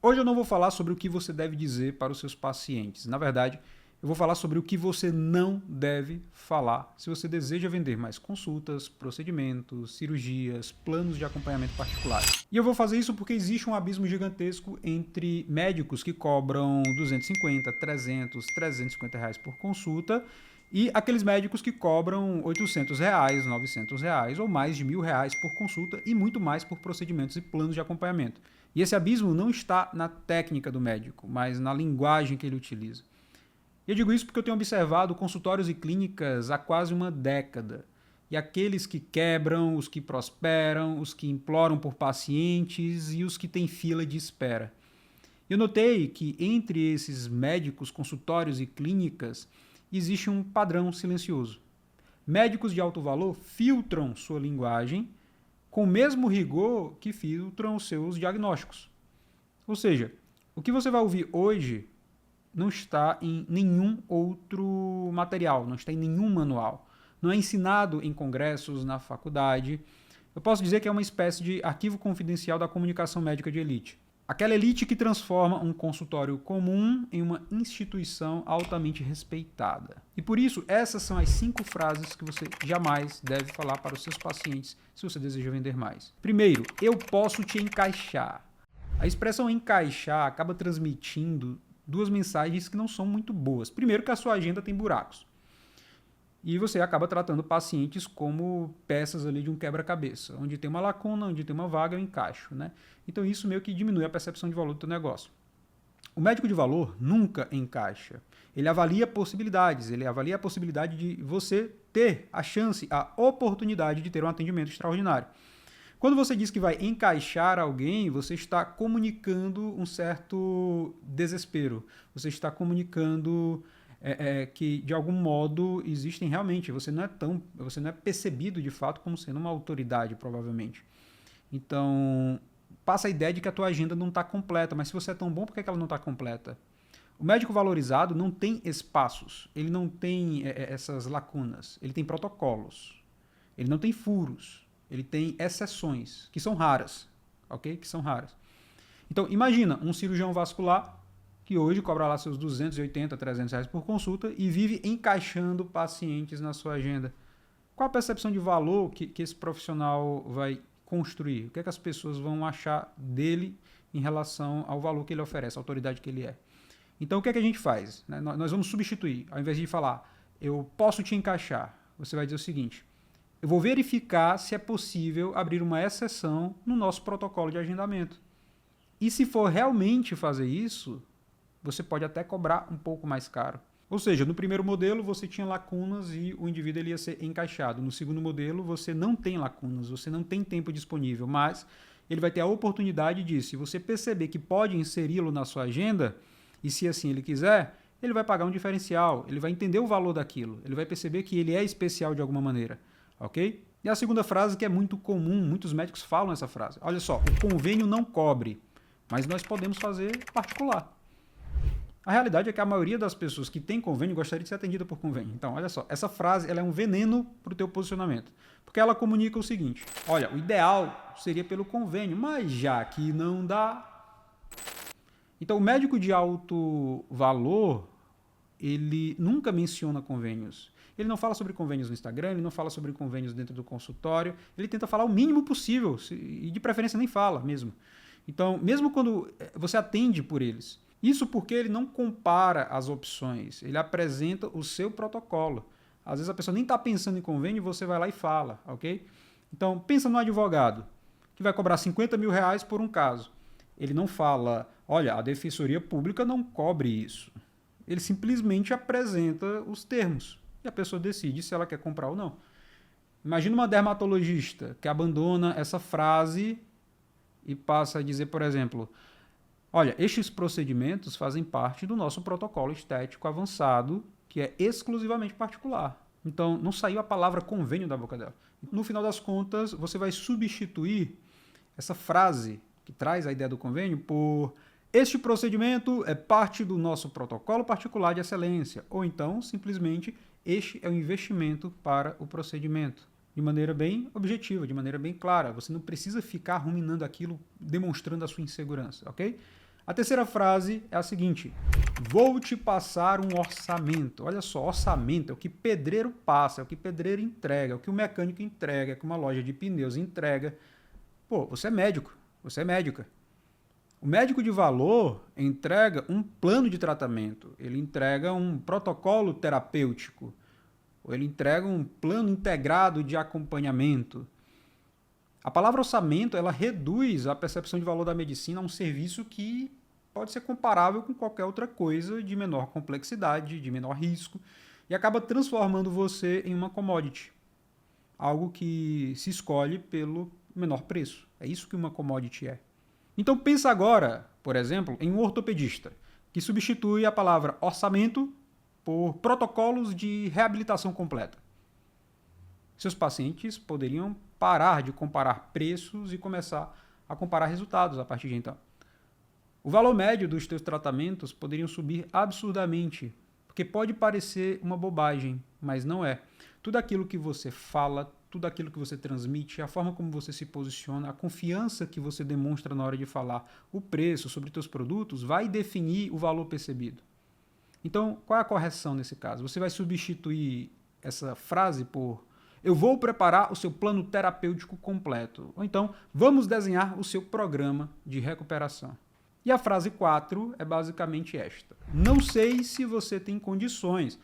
Hoje eu não vou falar sobre o que você deve dizer para os seus pacientes. Na verdade, eu vou falar sobre o que você não deve falar se você deseja vender mais consultas, procedimentos, cirurgias, planos de acompanhamento particulares. E eu vou fazer isso porque existe um abismo gigantesco entre médicos que cobram 250, 300, 350 reais por consulta e aqueles médicos que cobram 800 reais, 900 reais ou mais de R$ 1.000 por consulta e muito mais por procedimentos e planos de acompanhamento. E esse abismo não está na técnica do médico, mas na linguagem que ele utiliza. E eu digo isso porque eu tenho observado consultórios e clínicas há quase uma década. E aqueles que quebram, os que prosperam, os que imploram por pacientes e os que têm fila de espera. Eu notei que entre esses médicos, consultórios e clínicas existe um padrão silencioso. Médicos de alto valor filtram sua linguagem com o mesmo rigor que filtram os seus diagnósticos. Ou seja, o que você vai ouvir hoje não está em nenhum outro material, não está em nenhum manual. Não é ensinado em congressos, na faculdade. Eu posso dizer que é uma espécie de arquivo confidencial da comunicação médica de elite. Aquela elite que transforma um consultório comum em uma instituição altamente respeitada. E por isso, essas são as 5 frases que você jamais deve falar para os seus pacientes se você deseja vender mais. Primeiro, eu posso te encaixar. A expressão encaixar acaba transmitindo 2 mensagens que não são muito boas. Primeiro, que a sua agenda tem buracos. E você acaba tratando pacientes como peças ali de um quebra-cabeça. Onde tem uma lacuna, onde tem uma vaga, eu encaixo, né? Então isso meio que diminui a percepção de valor do teu negócio. O médico de valor nunca encaixa. Ele avalia possibilidades, ele avalia a possibilidade de você ter a chance, a oportunidade de ter um atendimento extraordinário. Quando você diz que vai encaixar alguém, você está comunicando um certo desespero. Você está comunicando que, de algum modo, existem realmente. Você não é percebido, de fato, como sendo uma autoridade, provavelmente. Então, passa a ideia de que a tua agenda não está completa. Mas se você é tão bom, por que ela não está completa? O médico valorizado não tem espaços. Ele não tem essas lacunas. Ele tem protocolos. Ele não tem furos. Ele tem exceções, que são raras, ok? Que são raras. Então, imagina um cirurgião vascular que hoje cobra lá seus 280, 300 reais por consulta e vive encaixando pacientes na sua agenda. Qual a percepção de valor que esse profissional vai construir? O que é que as pessoas vão achar dele em relação ao valor que ele oferece, a autoridade que ele é? Então, o que é que a gente faz? Nós vamos substituir. Ao invés de falar, eu posso te encaixar, você vai dizer o seguinte: eu vou verificar se é possível abrir uma exceção no nosso protocolo de agendamento. E se for realmente fazer isso, você pode até cobrar um pouco mais caro. Ou seja, no primeiro modelo você tinha lacunas e o indivíduo ele ia ser encaixado. No segundo modelo você não tem lacunas, você não tem tempo disponível, mas ele vai ter a oportunidade de, se você perceber que pode inseri-lo na sua agenda, e se assim ele quiser, ele vai pagar um diferencial, ele vai entender o valor daquilo, ele vai perceber que ele é especial de alguma maneira. Ok? E a segunda frase, que é muito comum, muitos médicos falam essa frase. Olha só, o convênio não cobre, mas nós podemos fazer particular. A realidade é que a maioria das pessoas que tem convênio gostaria de ser atendida por convênio. Então, olha só, essa frase ela é um veneno para o teu posicionamento. Porque ela comunica o seguinte: olha, o ideal seria pelo convênio, mas já que não dá... Então, o médico de alto valor, ele nunca menciona convênios. Ele não fala sobre convênios no Instagram, ele não fala sobre convênios dentro do consultório, ele tenta falar o mínimo possível, e de preferência nem fala mesmo. Então, mesmo quando você atende por eles, isso porque ele não compara as opções, ele apresenta o seu protocolo. Às vezes a pessoa nem está pensando em convênio e você vai lá e fala, ok? Então, pensa no advogado, que vai cobrar 50 mil reais por um caso. Ele não fala, olha, a Defensoria Pública não cobre isso. Ele simplesmente apresenta os termos. E a pessoa decide se ela quer comprar ou não. Imagina uma dermatologista que abandona essa frase e passa a dizer, por exemplo, olha, estes procedimentos fazem parte do nosso protocolo estético avançado, que é exclusivamente particular. Então, não saiu a palavra convênio da boca dela. No final das contas, você vai substituir essa frase que traz a ideia do convênio por: este procedimento é parte do nosso protocolo particular de excelência. Ou então, simplesmente, este é um investimento para o procedimento. De maneira bem objetiva, de maneira bem clara. Você não precisa ficar ruminando aquilo, demonstrando a sua insegurança, ok? A terceira frase é a seguinte: vou te passar um orçamento. Olha só, orçamento é o que pedreiro passa, é o que pedreiro entrega, é o que o mecânico entrega, é o que uma loja de pneus entrega. Pô, você é médico, você é médica. O médico de valor entrega um plano de tratamento, ele entrega um protocolo terapêutico, ou ele entrega um plano integrado de acompanhamento. A palavra orçamento, ela reduz a percepção de valor da medicina a um serviço que pode ser comparável com qualquer outra coisa de menor complexidade, de menor risco, e acaba transformando você em uma commodity, algo que se escolhe pelo menor preço. É isso que uma commodity é. Então pensa agora, por exemplo, em um ortopedista, que substitui a palavra orçamento por protocolos de reabilitação completa. Seus pacientes poderiam parar de comparar preços e começar a comparar resultados a partir de então. O valor médio dos teus tratamentos poderiam subir absurdamente, porque pode parecer uma bobagem, mas não é. Tudo aquilo que você fala, tudo aquilo que você transmite, a forma como você se posiciona, a confiança que você demonstra na hora de falar, o preço sobre teus produtos, vai definir o valor percebido. Então, qual é a correção nesse caso? Você vai substituir essa frase por eu vou preparar o seu plano terapêutico completo. Ou então, vamos desenhar o seu programa de recuperação. E a frase 4 é basicamente esta. Não sei se você tem condições,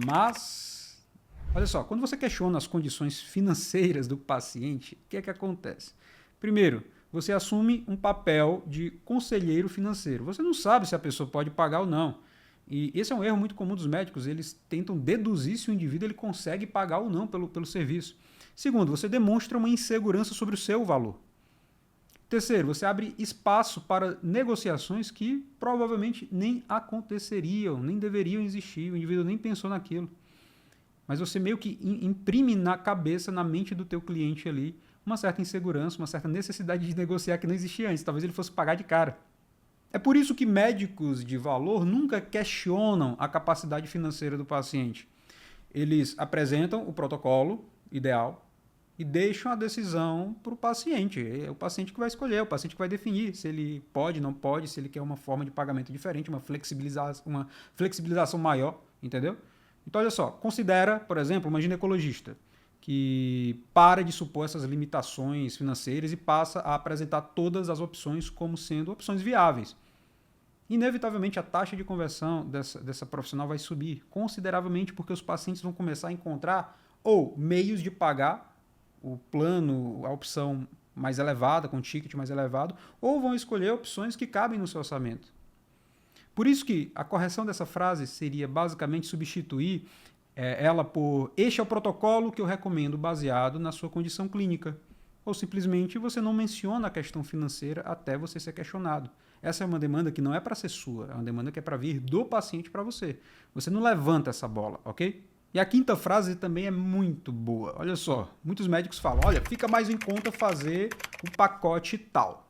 mas... Olha só, quando você questiona as condições financeiras do paciente, o que é que acontece? Primeiro, você assume um papel de conselheiro financeiro. Você não sabe se a pessoa pode pagar ou não. E esse é um erro muito comum dos médicos, eles tentam deduzir se o indivíduo ele consegue pagar ou não pelo serviço. Segundo, você demonstra uma insegurança sobre o seu valor. Terceiro, você abre espaço para negociações que provavelmente nem aconteceriam, nem deveriam existir, o indivíduo nem pensou naquilo. Mas você meio que imprime na cabeça, na mente do teu cliente ali, uma certa insegurança, uma certa necessidade de negociar que não existia antes, talvez ele fosse pagar de cara. É por isso que médicos de valor nunca questionam a capacidade financeira do paciente. Eles apresentam o protocolo ideal e deixam a decisão para o paciente. É o paciente que vai escolher, é o paciente que vai definir se ele pode, não pode, se ele quer uma forma de pagamento diferente, uma flexibilização maior, entendeu? Então, olha só, considera, por exemplo, uma ginecologista que para de supor essas limitações financeiras e passa a apresentar todas as opções como sendo opções viáveis. Inevitavelmente, a taxa de conversão dessa profissional vai subir consideravelmente porque os pacientes vão começar a encontrar ou meios de pagar o plano, a opção mais elevada, com ticket mais elevado, ou vão escolher opções que cabem no seu orçamento. Por isso que a correção dessa frase seria basicamente substituir ela por este é o protocolo que eu recomendo baseado na sua condição clínica. Ou simplesmente você não menciona a questão financeira até você ser questionado. Essa é uma demanda que não é para ser sua, é uma demanda que é para vir do paciente para você. Você não levanta essa bola, ok? E a quinta frase também é muito boa. Olha só, muitos médicos falam, olha, fica mais em conta fazer o pacote tal.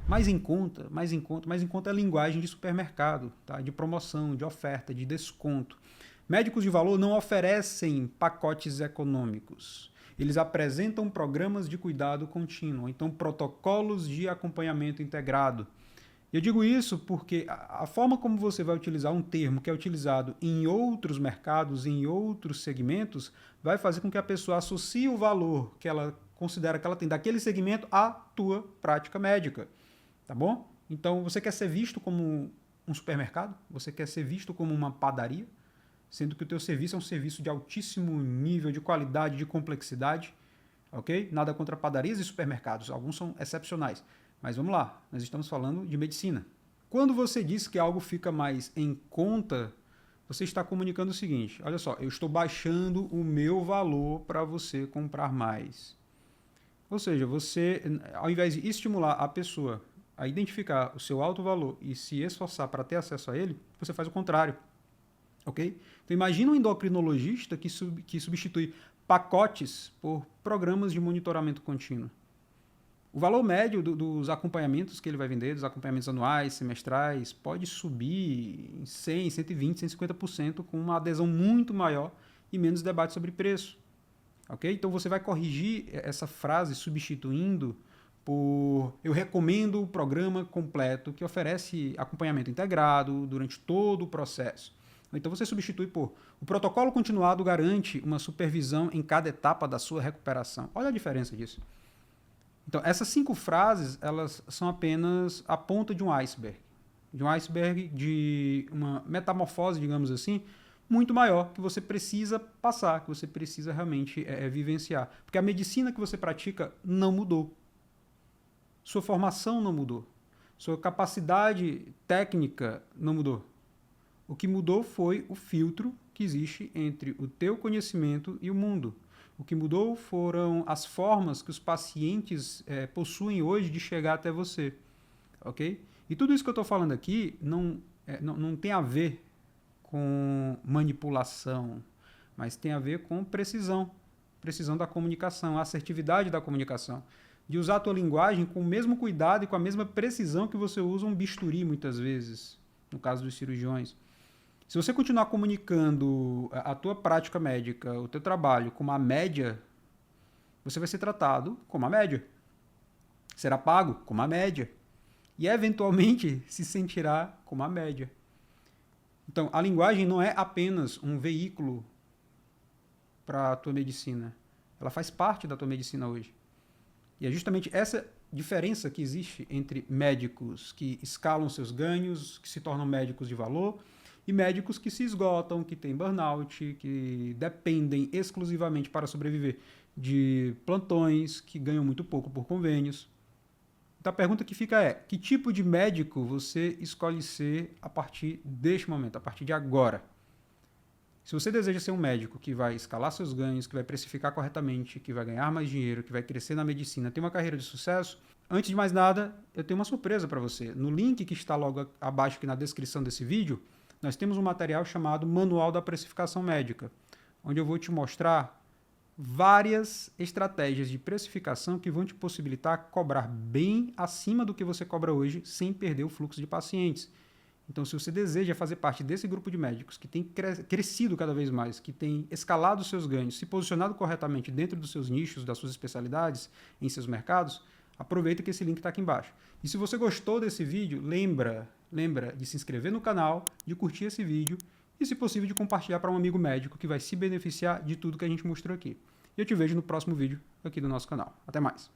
Mais em conta é a linguagem de supermercado, tá? De promoção, de oferta, de desconto. Médicos de valor não oferecem pacotes econômicos. Eles apresentam programas de cuidado contínuo, então protocolos de acompanhamento integrado. Eu digo isso porque a forma como você vai utilizar um termo que é utilizado em outros mercados, em outros segmentos, vai fazer com que a pessoa associe o valor que ela considera que ela tem daquele segmento à tua prática médica. Tá bom? Então, você quer ser visto como um supermercado? Você quer ser visto como uma padaria? Sendo que o teu serviço é um serviço de altíssimo nível, de qualidade, de complexidade. Ok? Nada contra padarias e supermercados. Alguns são excepcionais. Mas vamos lá, nós estamos falando de medicina. Quando você diz que algo fica mais em conta, você está comunicando o seguinte, olha só, eu estou baixando o meu valor para você comprar mais. Ou seja, você, ao invés de estimular a pessoa a identificar o seu alto valor e se esforçar para ter acesso a ele, você faz o contrário. Ok? Então imagina um endocrinologista que substitui pacotes por programas de monitoramento contínuo. O valor médio dos acompanhamentos que ele vai vender, dos acompanhamentos anuais, semestrais, pode subir em 100, 120, 150% com uma adesão muito maior e menos debate sobre preço. Okay? Então você vai corrigir essa frase substituindo eu recomendo o programa completo que oferece acompanhamento integrado durante todo o processo. Então você substitui por o protocolo continuado garante uma supervisão em cada etapa da sua recuperação. Olha a diferença disso. Então essas 5 frases, elas são apenas a ponta de um iceberg. De uma metamorfose, digamos assim, muito maior que você precisa passar, que você precisa realmente vivenciar. Porque a medicina que você pratica não mudou. Sua formação não mudou. Sua capacidade técnica não mudou. O que mudou foi o filtro que existe entre o teu conhecimento e o mundo. O que mudou foram as formas que os pacientes possuem hoje de chegar até você. Ok? E tudo isso que eu estou falando aqui não tem a ver com manipulação, mas tem a ver com precisão. Precisão da comunicação, assertividade da comunicação. De usar a tua linguagem com o mesmo cuidado e com a mesma precisão que você usa um bisturi, muitas vezes, no caso dos cirurgiões. Se você continuar comunicando a tua prática médica, o teu trabalho como a média, você vai ser tratado como a média. Será pago como a média. E, eventualmente, se sentirá como a média. Então, a linguagem não é apenas um veículo para a tua medicina. Ela faz parte da tua medicina hoje. E é justamente essa diferença que existe entre médicos que escalam seus ganhos, que se tornam médicos de valor, e médicos que se esgotam, que têm burnout, que dependem exclusivamente para sobreviver de plantões, que ganham muito pouco por convênios. Então a pergunta que fica é, que tipo de médico você escolhe ser a partir deste momento, a partir de agora? Se você deseja ser um médico que vai escalar seus ganhos, que vai precificar corretamente, que vai ganhar mais dinheiro, que vai crescer na medicina, ter uma carreira de sucesso, antes de mais nada, eu tenho uma surpresa para você. No link que está logo abaixo aqui na descrição desse vídeo, nós temos um material chamado Manual da Precificação Médica, onde eu vou te mostrar várias estratégias de precificação que vão te possibilitar cobrar bem acima do que você cobra hoje, sem perder o fluxo de pacientes. Então, se você deseja fazer parte desse grupo de médicos que tem crescido cada vez mais, que tem escalado os seus ganhos, se posicionado corretamente dentro dos seus nichos, das suas especialidades, em seus mercados, aproveita que esse link está aqui embaixo. E se você gostou desse vídeo, lembra de se inscrever no canal, de curtir esse vídeo e, se possível, de compartilhar para um amigo médico que vai se beneficiar de tudo que a gente mostrou aqui. E eu te vejo no próximo vídeo aqui do nosso canal. Até mais!